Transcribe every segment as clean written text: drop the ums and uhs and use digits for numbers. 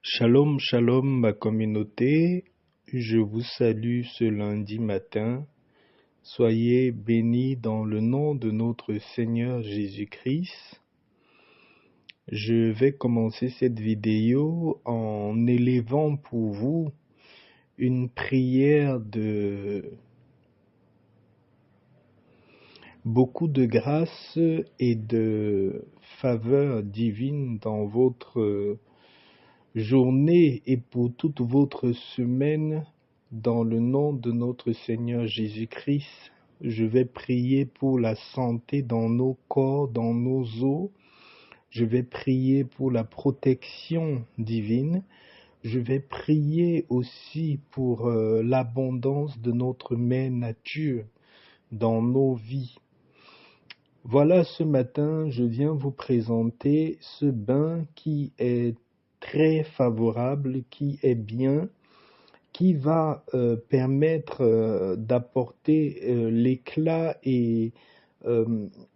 Shalom, shalom ma communauté, je vous salue ce lundi matin. Soyez bénis dans le nom de notre Seigneur Jésus-Christ. Je vais commencer cette vidéo en élevant pour vous une prière de beaucoup de grâce et de faveur divine dans votre journée et pour toute votre semaine, dans le nom de notre Seigneur Jésus-Christ. Je vais prier pour la santé dans nos corps, dans nos os. Je vais prier pour la protection divine. Je vais prier aussi pour l'abondance de notre mère nature dans nos vies. Voilà, ce matin, je viens vous présenter ce bain qui est très favorable, qui est bien, qui va permettre d'apporter l'éclat et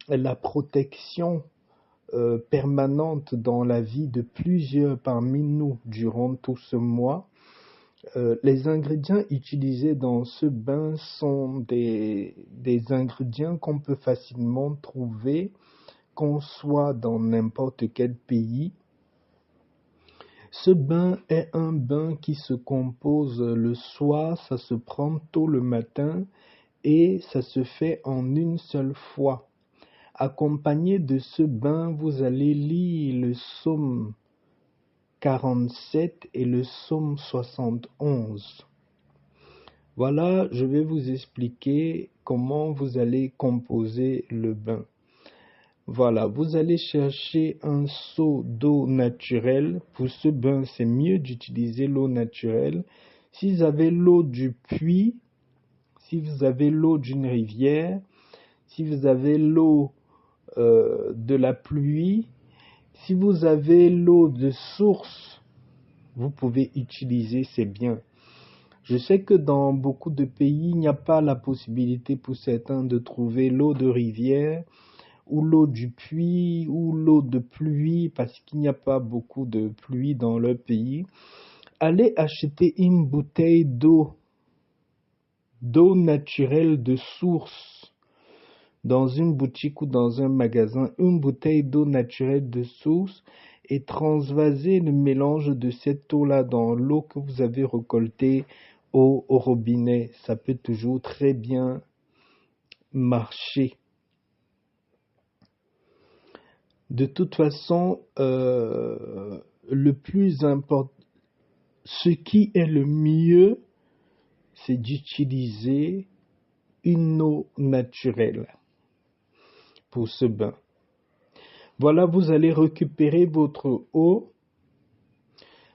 la protection permanente dans la vie de plusieurs parmi nous durant tout ce mois. Les ingrédients utilisés dans ce bain sont des ingrédients qu'on peut facilement trouver, qu'on soit dans n'importe quel pays. Ce bain est un bain qui se compose le soir, ça se prend tôt le matin et ça se fait en une seule fois. Accompagné de ce bain, vous allez lire le psaume 47 et le psaume 71. Voilà, je vais vous expliquer comment vous allez composer le bain. Voilà, vous allez chercher un seau d'eau naturelle. Pour ce bain, c'est mieux d'utiliser l'eau naturelle. Si vous avez l'eau du puits, si vous avez l'eau d'une rivière, si vous avez l'eau de la pluie, si vous avez l'eau de source, vous pouvez utiliser, c'est bien. Je sais que dans beaucoup de pays, il n'y a pas la possibilité pour certains de trouver l'eau de rivière, ou l'eau du puits, ou l'eau de pluie, parce qu'il n'y a pas beaucoup de pluie dans leur pays. Allez acheter une bouteille d'eau naturelle de source, dans une boutique ou dans un magasin, une bouteille d'eau naturelle de source, et transvasez le mélange de cette eau-là dans l'eau que vous avez récoltée au robinet. Ça peut toujours très bien marcher. De toute façon, le plus important, ce qui est le mieux, c'est d'utiliser une eau naturelle pour ce bain. Voilà, vous allez récupérer votre eau.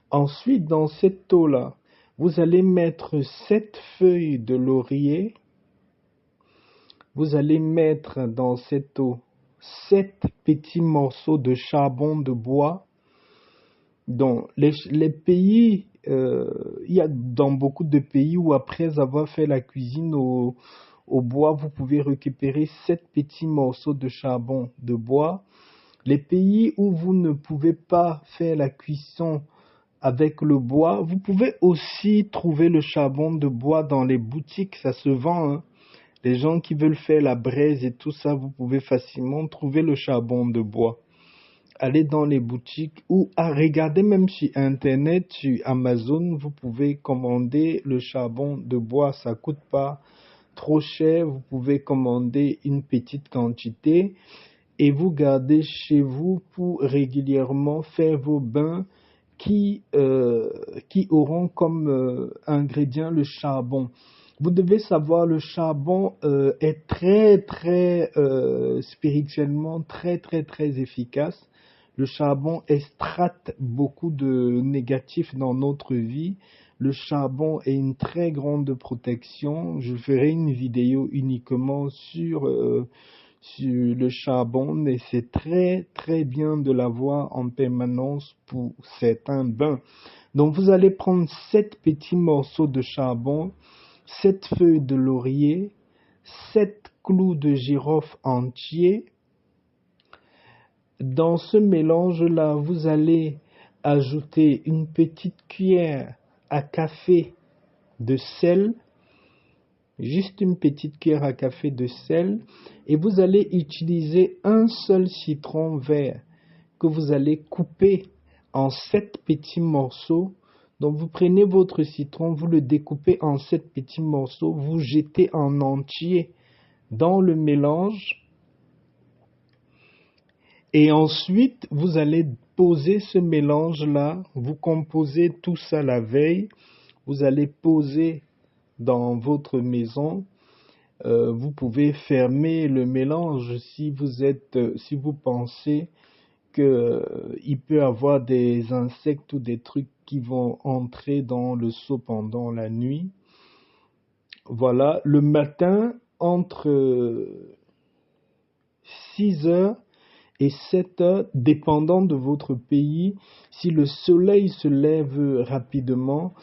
Ensuite, dans cette eau-là, vous allez mettre 7 feuilles de laurier. Vous allez mettre dans cette eau 7 petits morceaux de charbon de bois. Dans les pays, il y a dans beaucoup de pays où après avoir fait la cuisine au bois, vous pouvez récupérer 7 petits morceaux de charbon de bois. Les pays où vous ne pouvez pas faire la cuisson avec le bois, vous pouvez aussi trouver le charbon de bois dans les boutiques, ça se vend, hein. Les gens qui veulent faire la braise et tout ça, vous pouvez facilement trouver le charbon de bois. Allez dans les boutiques ou regardez même sur Internet, sur Amazon, vous pouvez commander le charbon de bois. Ça coûte pas trop cher. Vous pouvez commander une petite quantité et vous gardez chez vous pour régulièrement faire vos bains qui auront comme ingrédient le charbon. Vous devez savoir, le charbon est très spirituellement très efficace. Le charbon extracte beaucoup de négatifs dans notre vie. Le charbon est une très grande protection. Je ferai une vidéo uniquement sur le charbon, et c'est très bien de l'avoir en permanence pour certains bains. Donc vous allez prendre 7 petits morceaux de charbon, 7 feuilles de laurier, 7 clous de girofle entiers. Dans ce mélange-là, vous allez ajouter une petite cuillère à café de sel, juste une petite cuillère à café de sel, et vous allez utiliser un seul citron vert que vous allez couper en 7 petits morceaux. Donc vous prenez votre citron, vous le découpez en 7 petits morceaux, vous jetez en entier dans le mélange et ensuite vous allez poser ce mélange-là, vous composez tout ça la veille, vous allez poser dans votre maison. Vous pouvez fermer le mélange si vous pensez qu'il peut y avoir des insectes ou des trucs qui vont entrer dans le seau pendant la nuit. Voilà, le matin, entre 6 heures et 7 heures, dépendant de votre pays, si le soleil se lève rapidement,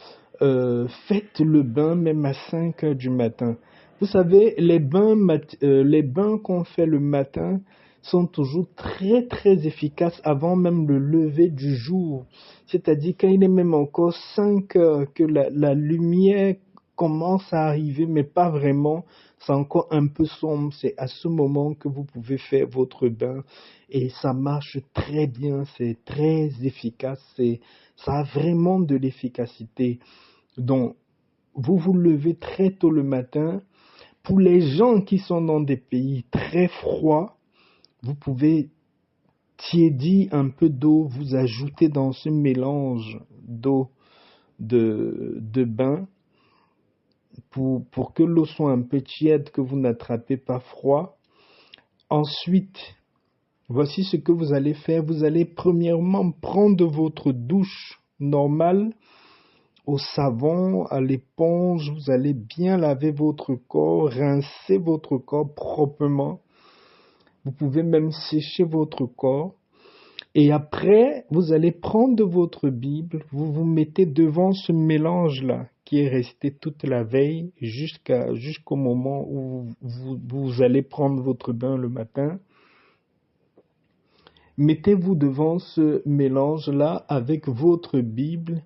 faites le bain même à 5 heures du matin. Vous savez, les bains qu'on fait le matin sont toujours très très efficaces avant même le lever du jour. C'est-à-dire quand il est même encore 5 heures que la lumière commence à arriver, mais pas vraiment, c'est encore un peu sombre. C'est à ce moment que vous pouvez faire votre bain et ça marche très bien, c'est très efficace, ça a vraiment de l'efficacité. Donc, vous vous levez très tôt le matin. Pour les gens qui sont dans des pays très froids, vous pouvez tiédir un peu d'eau, vous ajoutez dans ce mélange d'eau de bain pour que l'eau soit un peu tiède, que vous n'attrapez pas froid. Ensuite, voici ce que vous allez faire. Vous allez premièrement prendre votre douche normale au savon, à l'éponge. Vous allez bien laver votre corps, rincer votre corps proprement. Vous pouvez même sécher votre corps. Et après, vous allez prendre votre Bible, vous vous mettez devant ce mélange-là qui est resté toute la veille jusqu'au moment où vous allez prendre votre bain le matin. Mettez-vous devant ce mélange-là avec votre Bible.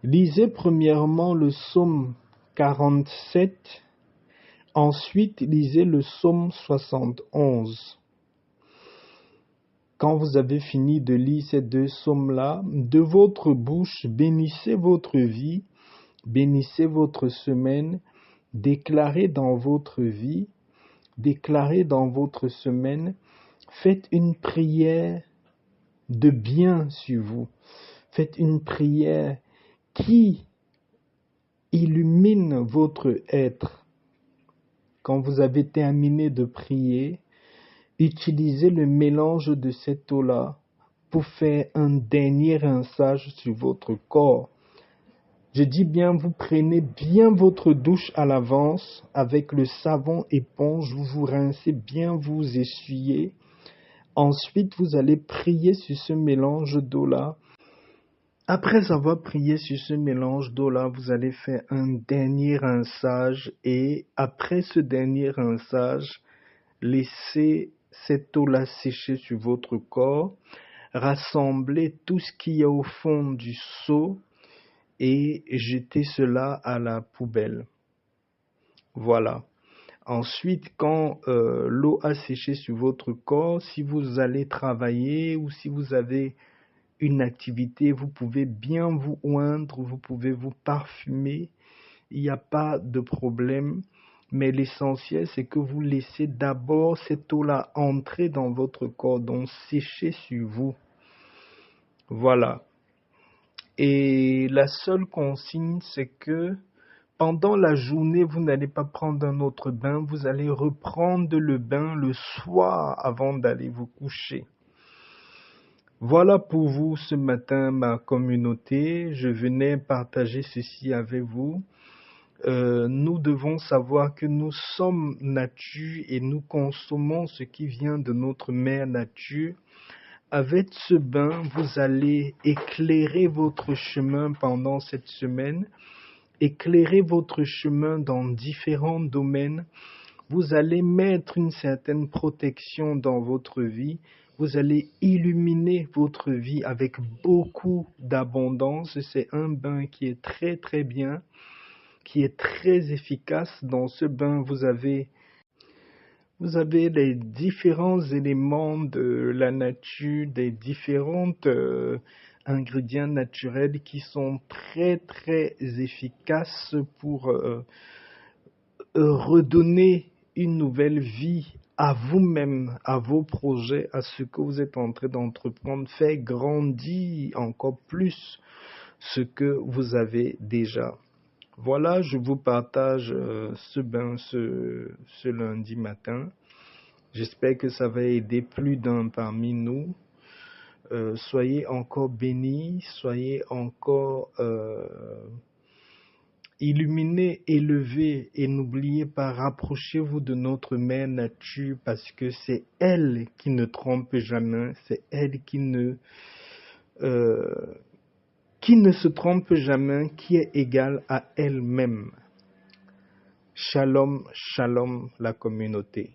Lisez premièrement le psaume 47, ensuite lisez le psaume 71. Quand vous avez fini de lire ces deux psaumes-là, de votre bouche, bénissez votre vie, bénissez votre semaine, déclarez dans votre vie, déclarez dans votre semaine, faites une prière de bien sur vous, faites une prière qui illumine votre être. Quand vous avez terminé de prier, utilisez le mélange de cette eau-là pour faire un dernier rinçage sur votre corps. Je dis bien, vous prenez bien votre douche à l'avance avec le savon éponge, vous vous rincez bien, vous essuyez. Ensuite, vous allez prier sur ce mélange d'eau-là. Après avoir prié sur ce mélange d'eau-là, vous allez faire un dernier rinçage et après ce dernier rinçage, laissez cette eau-là sécher sur votre corps, rassemblez tout ce qu'il y a au fond du seau et jetez cela à la poubelle. Voilà. Ensuite, quand l'eau a séché sur votre corps, si vous allez travailler ou si vous avez une activité, vous pouvez bien vous oindre, vous pouvez vous parfumer, il n'y a pas de problème. Mais l'essentiel, c'est que vous laissez d'abord cette eau-là entrer dans votre corps, donc sécher sur vous. Voilà. Et la seule consigne, c'est que pendant la journée, vous n'allez pas prendre un autre bain, vous allez reprendre le bain le soir avant d'aller vous coucher. Voilà pour vous ce matin, ma communauté. Je venais partager ceci avec vous. Nous devons savoir que nous sommes nature et nous consommons ce qui vient de notre mère nature. Avec ce bain, vous allez éclairer votre chemin pendant cette semaine, éclairer votre chemin dans différents domaines. Vous allez mettre une certaine protection dans votre vie. Vous allez illuminer votre vie avec beaucoup d'abondance. C'est un bain qui est très très bien, qui est très efficace. Dans ce bain, vous avez les différents éléments de la nature, des différents ingrédients naturels qui sont très très efficaces pour redonner une nouvelle vie à vous-même, à vos projets, à ce que vous êtes en train d'entreprendre. Faire grandir encore plus ce que vous avez déjà. Voilà, je vous partage ce bain ce lundi matin. J'espère que ça va aider plus d'un parmi nous. Soyez encore bénis, soyez encore illuminés, élevés, et n'oubliez pas, rapprochez-vous de notre mère nature parce que c'est elle qui ne trompe jamais, c'est elle qui ne se trompe jamais, qui est égale à elle-même. Shalom, shalom la communauté.